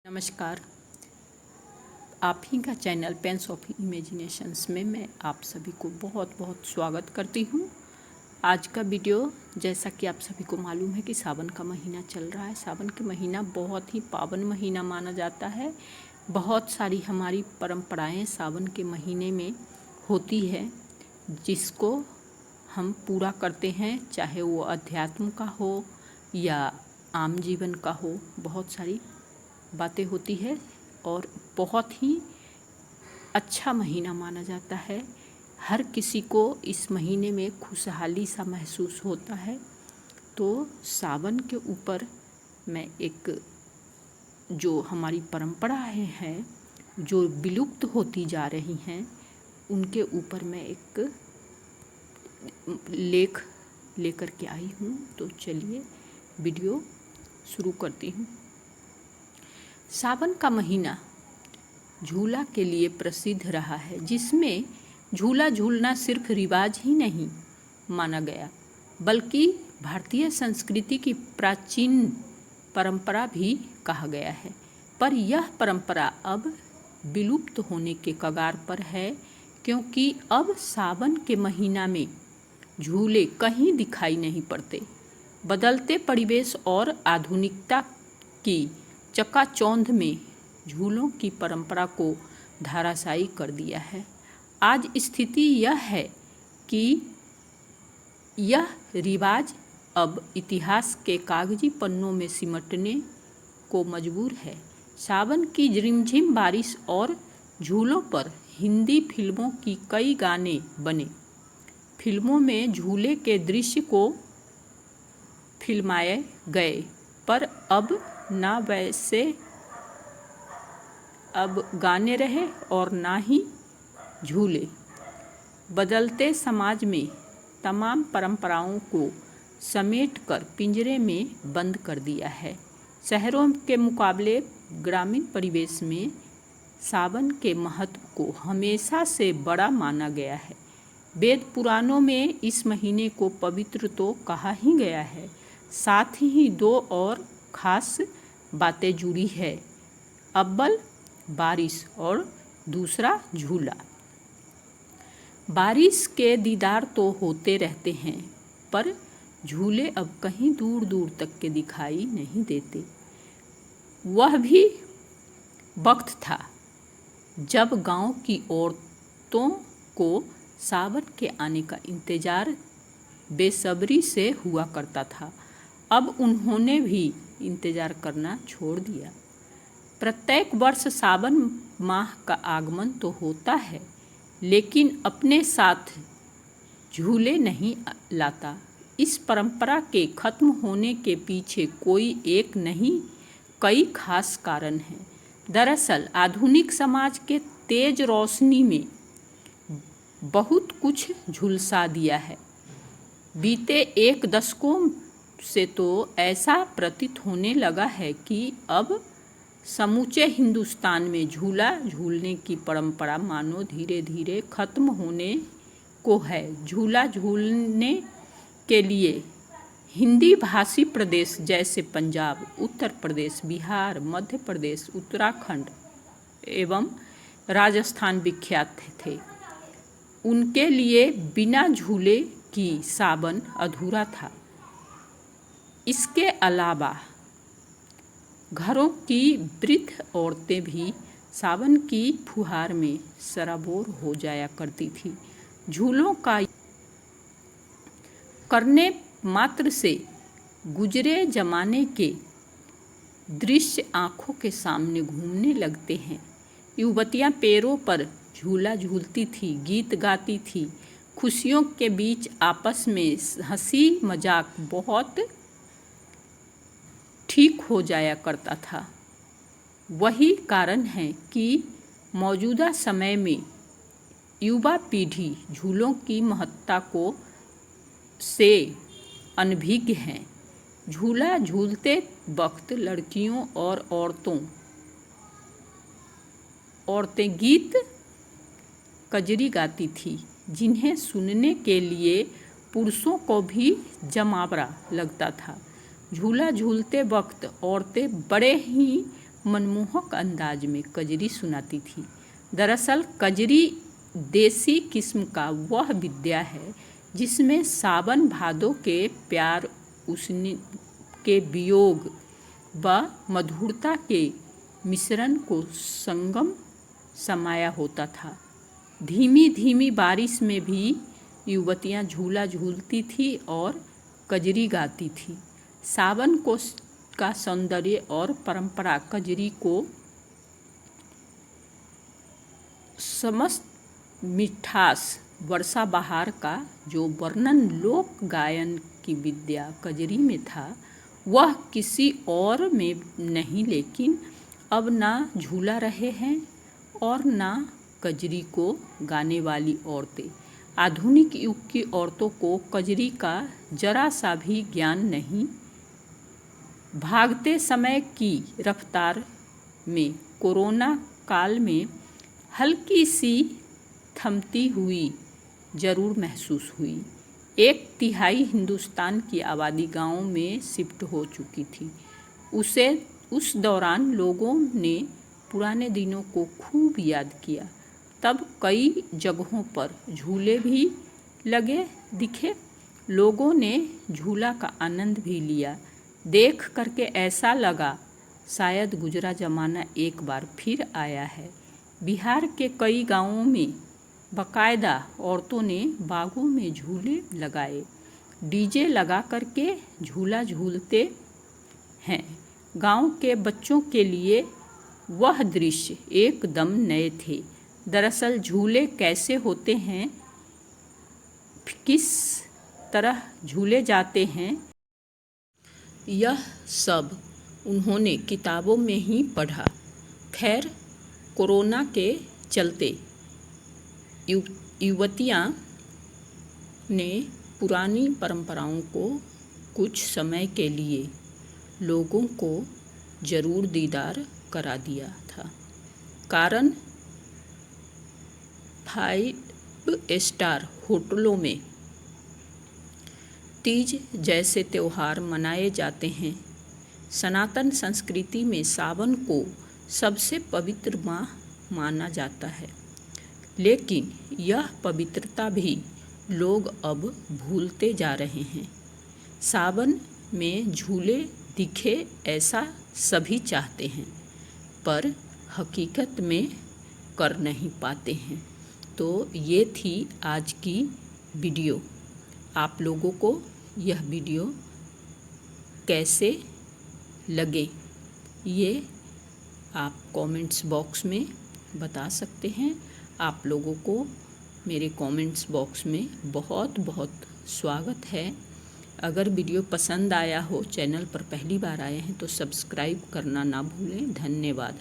नमस्कार। आप ही का चैनल पेन्स ऑफ इमेजिनेशंस में मैं आप सभी को बहुत बहुत स्वागत करती हूँ। आज का वीडियो, जैसा कि आप सभी को मालूम है कि सावन का महीना चल रहा है। सावन के महीना बहुत ही पावन महीना माना जाता है। बहुत सारी हमारी परंपराएं सावन के महीने में होती है, जिसको हम पूरा करते हैं, चाहे वो अध्यात्म का हो या आम जीवन का हो। बहुत सारी बातें होती है और बहुत ही अच्छा महीना माना जाता है। हर किसी को इस महीने में खुशहाली सा महसूस होता है। तो सावन के ऊपर मैं एक जो हमारी परंपराएं हैं जो विलुप्त होती जा रही हैं, उनके ऊपर मैं एक लेख लेकर के आई हूँ। तो चलिए वीडियो शुरू करती हूँ। सावन का महीना झूला के लिए प्रसिद्ध रहा है, जिसमें झूला झूलना सिर्फ रिवाज ही नहीं माना गया, बल्कि भारतीय संस्कृति की प्राचीन परंपरा भी कहा गया है। पर यह परंपरा अब विलुप्त होने के कगार पर है, क्योंकि अब सावन के महीना में झूले कहीं दिखाई नहीं पड़ते। बदलते परिवेश और आधुनिकता की चकाचौंध में झूलों की परंपरा को धराशायी कर दिया है। आज स्थिति यह है कि यह रिवाज अब इतिहास के कागजी पन्नों में सिमटने को मजबूर है। सावन की रिमझिम बारिश और झूलों पर हिंदी फिल्मों की कई गाने बने। फिल्मों में झूले के दृश्य को फिल्माए गए, पर अब ना वैसे अब गाने रहे और ना ही झूले। बदलते समाज में तमाम परंपराओं को समेटकर पिंजरे में बंद कर दिया है। शहरों के मुकाबले ग्रामीण परिवेश में सावन के महत्व को हमेशा से बड़ा माना गया है। वेद पुराणों में इस महीने को पवित्र तो कहा ही गया है, साथ ही दो और खास बातें जुड़ी है। अव्वल बारिश और दूसरा झूला। बारिश के दीदार तो होते रहते हैं, पर झूले अब कहीं दूर दूर तक के दिखाई नहीं देते। वह भी वक्त था जब गांव की औरतों को सावन के आने का इंतजार बेसब्री से हुआ करता था। अब उन्होंने भी इंतजार करना छोड़ दिया। प्रत्येक वर्ष सावन माह का आगमन तो होता है, लेकिन अपने साथ झूले नहीं लाता। इस परंपरा के खत्म होने के पीछे कोई एक नहीं, कई खास कारण हैं। दरअसल आधुनिक समाज के तेज रोशनी में बहुत कुछ झुलसा दिया है। बीते एक दशकों से तो ऐसा प्रतीत होने लगा है कि अब समूचे हिंदुस्तान में झूला झूलने की परंपरा मानो धीरे धीरे खत्म होने को है। झूला झूलने के लिए हिंदी भाषी प्रदेश जैसे पंजाब, उत्तर प्रदेश, बिहार, मध्य प्रदेश, उत्तराखंड एवं राजस्थान विख्यात थे। उनके लिए बिना झूले की सावन अधूरा था। इसके अलावा घरों की वृद्ध औरतें भी सावन की फुहार में सराबोर हो जाया करती थी। झूलों का करने मात्र से गुजरे जमाने के दृश्य आँखों के सामने घूमने लगते हैं। युवतियाँ पैरों पर झूला झूलती थी, गीत गाती थी। खुशियों के बीच आपस में हंसी मजाक बहुत ठीक हो जाया करता था। वही कारण है कि मौजूदा समय में युवा पीढ़ी झूलों की महत्ता को से अनभिज्ञ है। झूला झूलते वक्त लड़कियों और औरतें गीत कजरी गाती थी, जिन्हें सुनने के लिए पुरुषों को भी जमावड़ा लगता था। झूला झूलते वक्त औरतें बड़े ही मनमोहक अंदाज में कजरी सुनाती थी। दरअसल कजरी देसी किस्म का वह विद्या है जिसमें सावन भादों के प्यार, उसने के वियोग व मधुरता के मिश्रण को संगम समाया होता था। धीमी धीमी बारिश में भी युवतियाँ झूला झूलती थी और कजरी गाती थी। सावन का सौंदर्य और परंपरा कजरी को समस्त मिठास, वर्षा बहार का जो वर्णन लोक गायन की विद्या कजरी में था वह किसी और में नहीं। लेकिन अब ना झूला रहे हैं और ना कजरी को गाने वाली औरतें। आधुनिक युग की औरतों को कजरी का जरा सा भी ज्ञान नहीं। भागते समय की रफ्तार में कोरोना काल में हल्की सी थमती हुई जरूर महसूस हुई। 1/3 हिंदुस्तान की आबादी गाँव में शिफ्ट हो चुकी थी। उस दौरान लोगों ने पुराने दिनों को खूब याद किया। तब कई जगहों पर झूले भी लगे दिखे। लोगों ने झूला का आनंद भी लिया। देख करके ऐसा लगा शायद गुजरा जमाना एक बार फिर आया है। बिहार के कई गांवों में बाकायदा औरतों ने बागों में झूले लगाए, डीजे लगा करके झूला झूलते हैं। गांव के बच्चों के लिए वह दृश्य एकदम नए थे। दरअसल झूले कैसे होते हैं, किस तरह झूले जाते हैं, यह सब उन्होंने किताबों में ही पढ़ा। खैर, कोरोना के चलते युवतियाँ ने पुरानी परंपराओं को कुछ समय के लिए लोगों को जरूर दीदार करा दिया था। कारण 5 स्टार होटलों में तीज जैसे त्योहार मनाए जाते हैं। सनातन संस्कृति में सावन को सबसे पवित्र माह माना जाता है, लेकिन यह पवित्रता भी लोग अब भूलते जा रहे हैं। सावन में झूले दिखे ऐसा सभी चाहते हैं, पर हकीकत में कर नहीं पाते हैं। तो ये थी आज की वीडियो। आप लोगों को यह वीडियो कैसे लगे ये आप कमेंट्स बॉक्स में बता सकते हैं। आप लोगों को मेरे कमेंट्स बॉक्स में बहुत बहुत स्वागत है। अगर वीडियो पसंद आया हो, चैनल पर पहली बार आए हैं तो सब्सक्राइब करना ना भूलें। धन्यवाद।